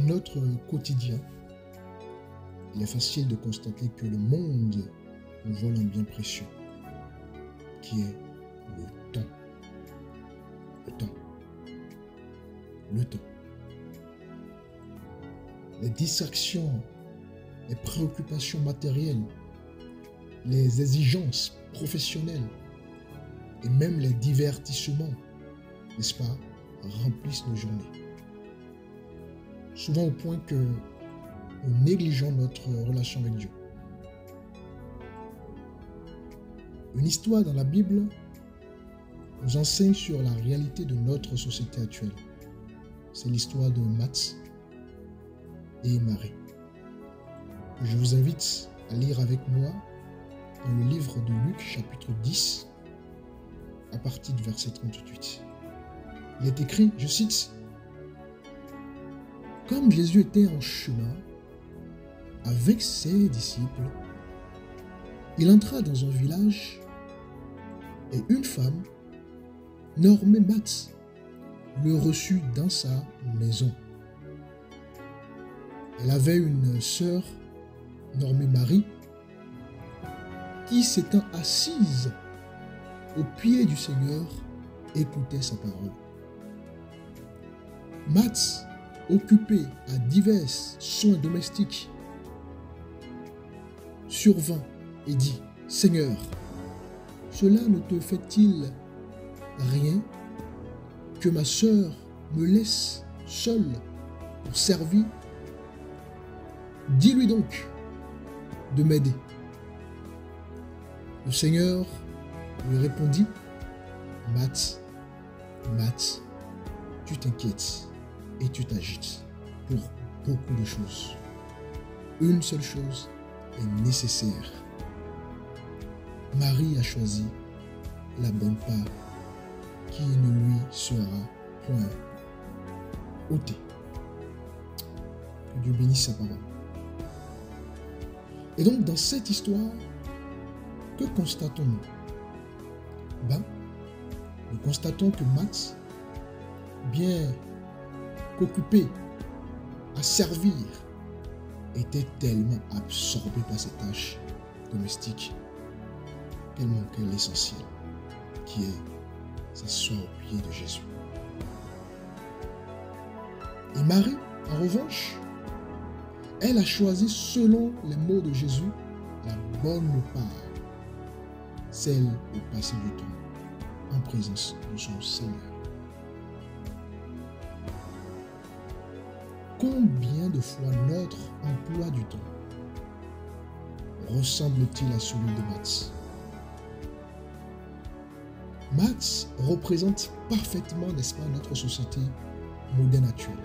notre quotidien, il est facile de constater que le monde nous vole un bien précieux, qui est le temps. Le temps. Le temps. Les distractions, les préoccupations matérielles, les exigences professionnelles et même les divertissements, n'est-ce pas, remplissent nos journées. Souvent au point que nous négligeons notre relation avec Dieu. Une histoire dans la Bible nous enseigne sur la réalité de notre société actuelle. C'est l'histoire de Matthe et Marie. Je vous invite à lire avec moi dans le livre de Luc, chapitre 10, à partir du verset 38. Il est écrit, je cite, « Comme Jésus était en chemin avec ses disciples, il entra dans un village et une femme, nommée Matthe, le reçut dans sa maison. Elle avait une sœur nommée Marie qui, s'étant assise au pied du Seigneur, écoutait sa parole. Matthe, occupé à divers soins domestiques, survint et dit, « Seigneur, cela ne te fait-il rien que ma sœur me laisse seule pour servir? Dis-lui donc de m'aider. » Le Seigneur lui répondit, « Matthe, Matthe, tu t'inquiètes et tu t'agites pour beaucoup de choses. Une seule chose est nécessaire. Marie a choisi la bonne part qui ne lui sera point ôtée. » Que Dieu bénisse sa parole. Et donc, dans cette histoire, que constatons-nous? Nous constatons que Matthe, bien qu'occupé à servir, était tellement absorbé par ses tâches domestiques qu'elle manquait l'essentiel, qui est s'asseoir au pied de Jésus. Et Marie, en revanche, elle a choisi, selon les mots de Jésus, la bonne part, celle de passer du temps en présence de son Seigneur. Combien de fois notre emploi du temps ressemble-t-il à celui de Matthe? Matthe représente parfaitement, n'est-ce pas, notre société moderne actuelle,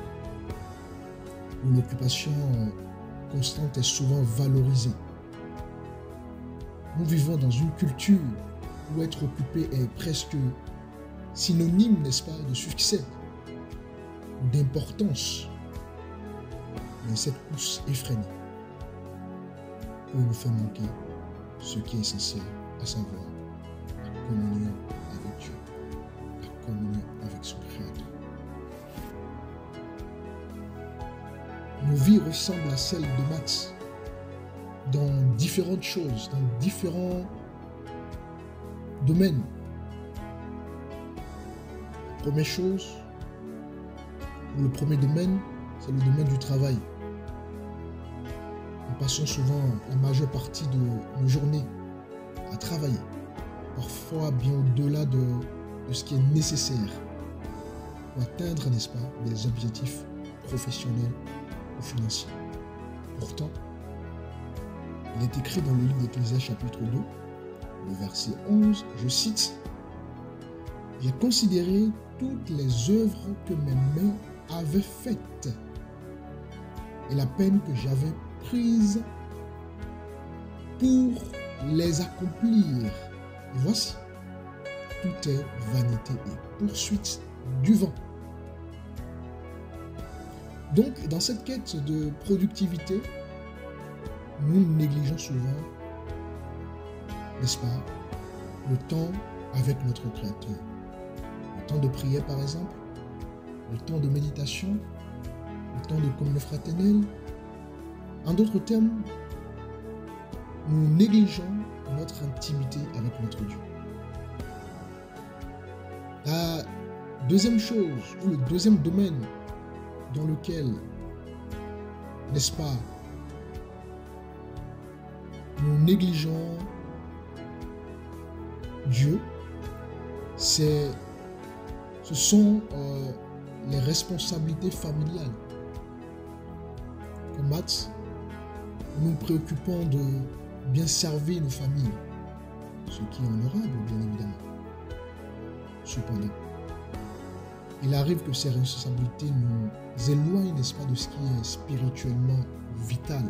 où l'occupation constante est souvent valorisée. Nous vivons dans une culture où être occupé est presque synonyme, n'est-ce pas, de succès, d'importance. Mais cette course effrénée peut nous faire manquer ce qui est essentiel, à savoir la communion avec Dieu, la communion avec son Créateur. Nos vies ressemblent à celles de Matthe dans différentes choses, dans différents domaines. La première chose, ou le premier domaine, c'est le domaine du travail. Nous passons souvent la majeure partie de nos journées à travailler, parfois bien au-delà de ce qui est nécessaire pour atteindre, n'est-ce pas, des objectifs professionnels ou financiers. Pourtant, il est écrit dans le livre d'Ecclésiaste chapitre 2, le verset 11, je cite, « J'ai considéré toutes les œuvres que mes mains avaient faites et la peine que j'avais prise pour les accomplir. Et voici, tout est vanité et poursuite du vent. » Donc, dans cette quête de productivité, nous négligeons souvent, n'est-ce pas, le temps avec notre Créateur. Le temps de prière, par exemple, le temps de méditation, le temps de communion fraternelle. En d'autres termes, nous négligeons notre intimité avec notre Dieu. La deuxième chose, ou le deuxième domaine dans lequel, n'est-ce pas, nous négligeons Dieu, ce sont les responsabilités familiales. Comme Matt, nous nous préoccupons de bien servir nos familles, ce qui est honorable, bien évidemment. Cependant, il arrive que ces responsabilités nous éloignent, n'est-ce pas, de ce qui est spirituellement vital.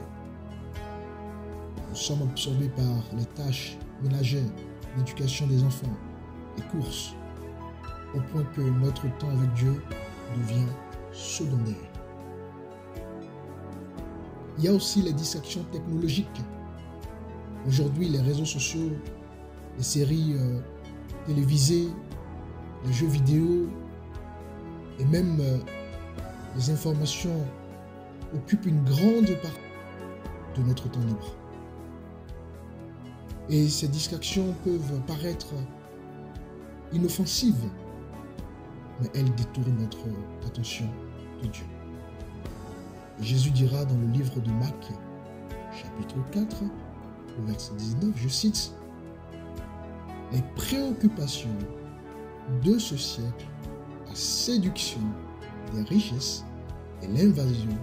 Nous sommes absorbés par les tâches ménagères, l'éducation des enfants, les courses, au point que notre temps avec Dieu devient secondaire. Il y a aussi les distractions technologiques. Aujourd'hui, les réseaux sociaux, les séries télévisées, les jeux vidéo et même les informations occupent une grande partie de notre temps libre. Et ces distractions peuvent paraître inoffensives, mais elles détournent notre attention de Dieu. Et Jésus dira dans le livre de Marc, chapitre 4, au verset 19, je cite, « Les préoccupations de ce siècle, la séduction des richesses et l'invasion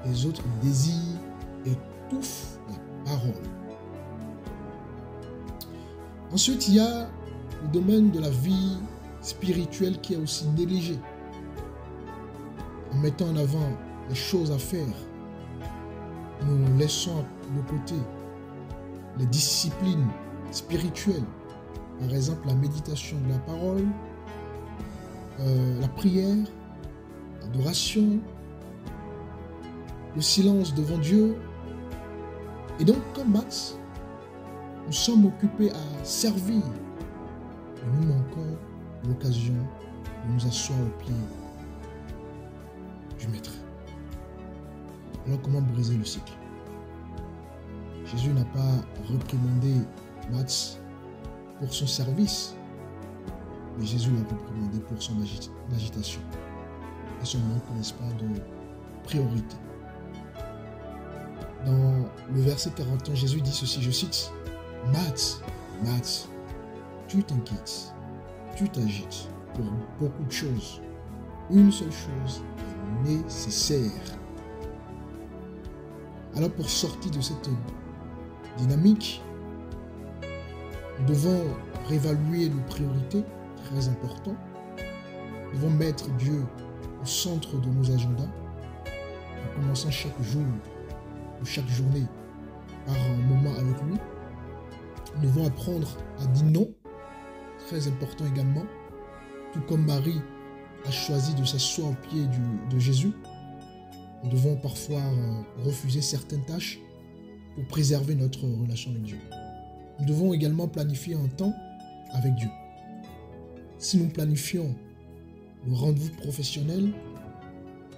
des autres désirs étouffent la parole. » Ensuite, il y a le domaine de la vie spirituelle qui est aussi négligé. En mettant en avant les choses à faire, nous laissons de côté les disciplines spirituelles, par exemple la méditation de la parole, la prière, l'adoration, le silence devant Dieu. Et donc, comme Max, nous sommes occupés à servir et nous manquons l'occasion de nous asseoir au pied du Maître. Alors, comment briser le cycle? Jésus n'a pas réprimandé Max pour son service, mais Jésus l'a réprimandé pour son agitation et son manque, n'est-ce pas, de priorité. Dans le verset 41, Jésus dit ceci, je cite, « Matt, tu t'inquiètes, tu t'agites pour beaucoup de choses. Une seule chose est nécessaire. » Alors pour sortir de cette dynamique, nous devons réévaluer nos priorités, très important. Nous devons mettre Dieu au centre de nos agendas, en commençant chaque jour ou chaque journée par un moment avec lui. Nous devons apprendre à dire non, très important également, tout comme Marie a choisi de s'asseoir au pied de Jésus. Nous devons parfois refuser certaines tâches pour préserver notre relation avec Dieu. Nous devons également planifier un temps avec Dieu. Si nous planifions nos rendez-vous professionnels,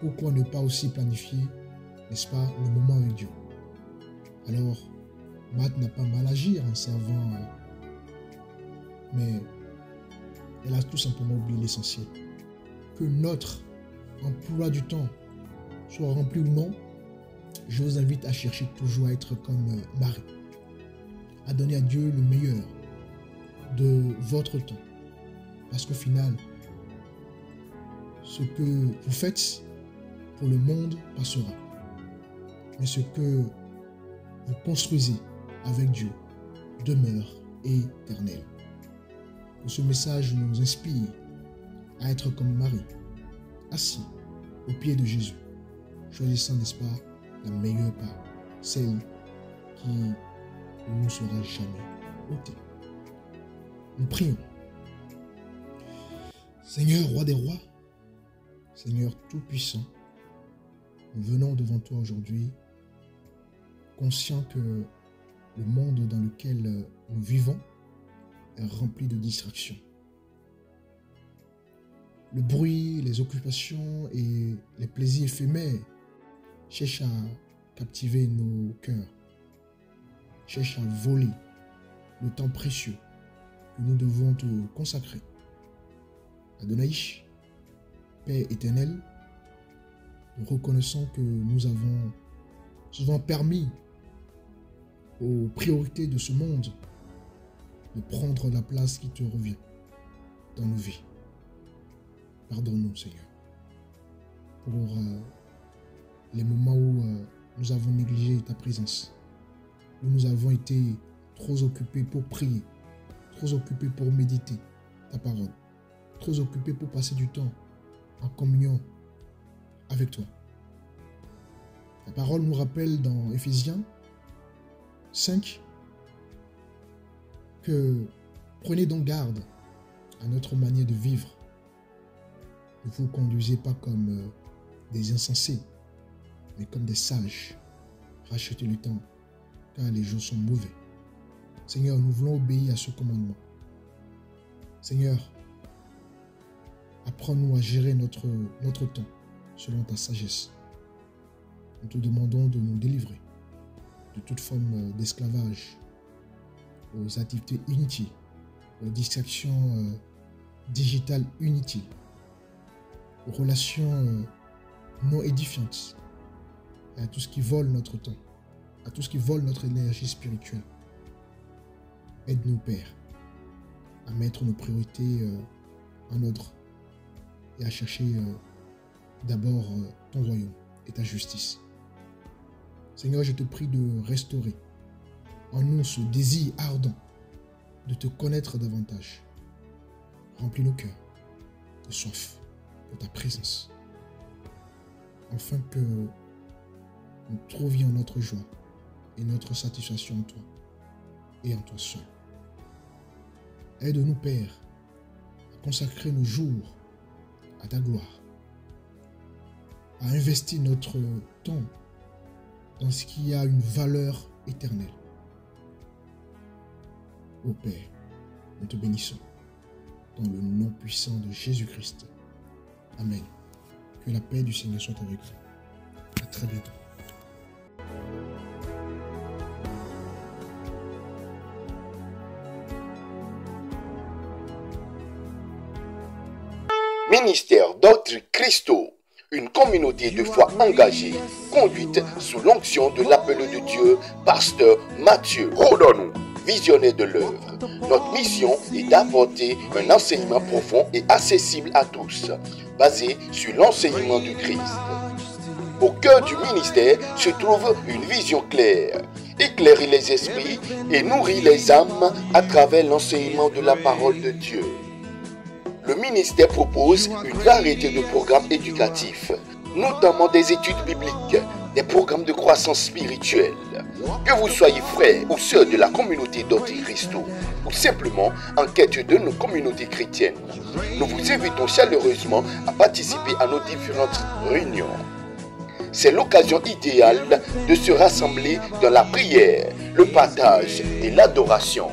pourquoi ne pas aussi planifier, n'est-ce pas, le moment avec Dieu? Alors, Matt n'a pas mal agi en servant, mais elle a tout simplement oublié l'essentiel. Que notre emploi du temps soit rempli ou non, je vous invite à chercher toujours à être comme Marie, à donner à Dieu le meilleur de votre temps. Parce qu'au final, ce que vous faites pour le monde passera. Mais ce que vous construisez avec Dieu demeure éternel. Que ce message nous inspire à être comme Marie, assis au pied de Jésus, choisissant, n'est-ce pas, la meilleure part, celle qui ne nous sera jamais ôtée. Nous prions. Seigneur, roi des rois, Seigneur tout-puissant, nous venons devant toi aujourd'hui, conscients que le monde dans lequel nous vivons est rempli de distractions. Le bruit, les occupations et les plaisirs éphémères cherche à captiver nos cœurs, cherche à voler le temps précieux que nous devons te consacrer. Adonai, Père éternel, nous reconnaissons que nous avons souvent permis aux priorités de ce monde de prendre la place qui te revient dans nos vies. Pardonne-nous, Seigneur, pour les moments où nous avons négligé ta présence, où nous avons été trop occupés pour prier, trop occupés pour méditer ta parole, trop occupés pour passer du temps en communion avec toi. La parole nous rappelle dans Éphésiens 5 que prenez donc garde à notre manière de vivre. Ne vous conduisez pas comme des insensés, mais comme des sages. Rachetez le temps, car les jours sont mauvais. Seigneur, nous voulons obéir à ce commandement. Seigneur, apprends-nous à gérer notre temps selon ta sagesse. Nous te demandons de nous délivrer de toute forme d'esclavage, aux activités inutiles, aux distractions digitales inutiles, aux relations non édifiantes, et à tout ce qui vole notre temps, à tout ce qui vole notre énergie spirituelle. Aide-nous, Père, à mettre nos priorités en ordre et à chercher d'abord ton royaume et ta justice. Seigneur, je te prie de restaurer en nous ce désir ardent de te connaître davantage. Remplis nos cœurs de soif de ta présence, afin que nous trouvions notre joie et notre satisfaction en toi et en toi seul. Aide-nous, Père, à consacrer nos jours à ta gloire, à investir notre temps dans ce qui a une valeur éternelle. Ô Père, nous te bénissons dans le nom puissant de Jésus-Christ. Amen. Que la paix du Seigneur soit avec vous. À très bientôt. Ministère d'Autres Christo, une communauté de foi engagée, conduite sous l'onction de l'appel de Dieu, pasteur Mathieu Rodon, visionnaire de l'œuvre. Notre mission est d'apporter un enseignement profond et accessible à tous, basé sur l'enseignement du Christ. Au cœur du ministère se trouve une vision claire, éclairer les esprits et nourrir les âmes à travers l'enseignement de la parole de Dieu. Le ministère propose une variété de programmes éducatifs, notamment des études bibliques, des programmes de croissance spirituelle. Que vous soyez frère ou sœur de la communauté d'Autres Christo, ou simplement en quête de nos communautés chrétiennes, nous vous invitons chaleureusement à participer à nos différentes réunions. C'est l'occasion idéale de se rassembler dans la prière, le partage et l'adoration.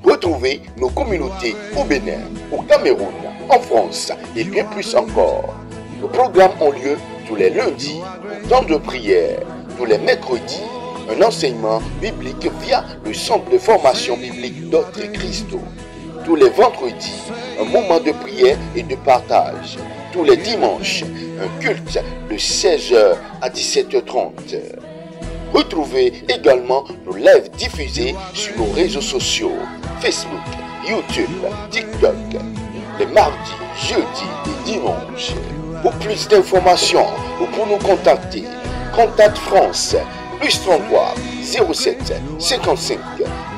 Retrouvez nos communautés au Bénin, au Cameroun, en France et bien plus encore. Nos programmes ont lieu tous les lundis, temps de prière, tous les mercredis, un enseignement biblique via le centre de formation biblique d'Autres Christo. Tous les vendredis, un moment de prière et de partage. Tous les dimanches, un culte de 16h à 17h30. Retrouvez également nos lives diffusés sur nos réseaux sociaux, Facebook, YouTube, TikTok, les mardis, jeudis et dimanches. Pour plus d'informations ou pour nous contacter, Contact France, plus 33 07 55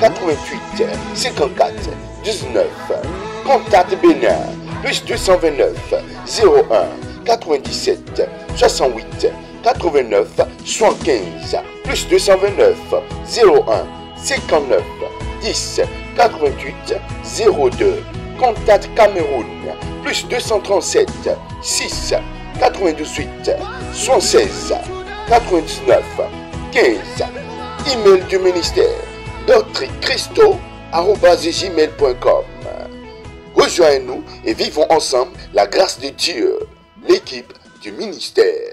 88 54 19. Contact Bénin, plus 229 01 97 68 89 75, plus 229 01 59 10 88 02. Contact Cameroun, plus 237 6 98 76 99 15. Email du ministère d'autreschristo@gmail.com. Rejoignez-nous et vivons ensemble la grâce de Dieu, l'équipe du ministère.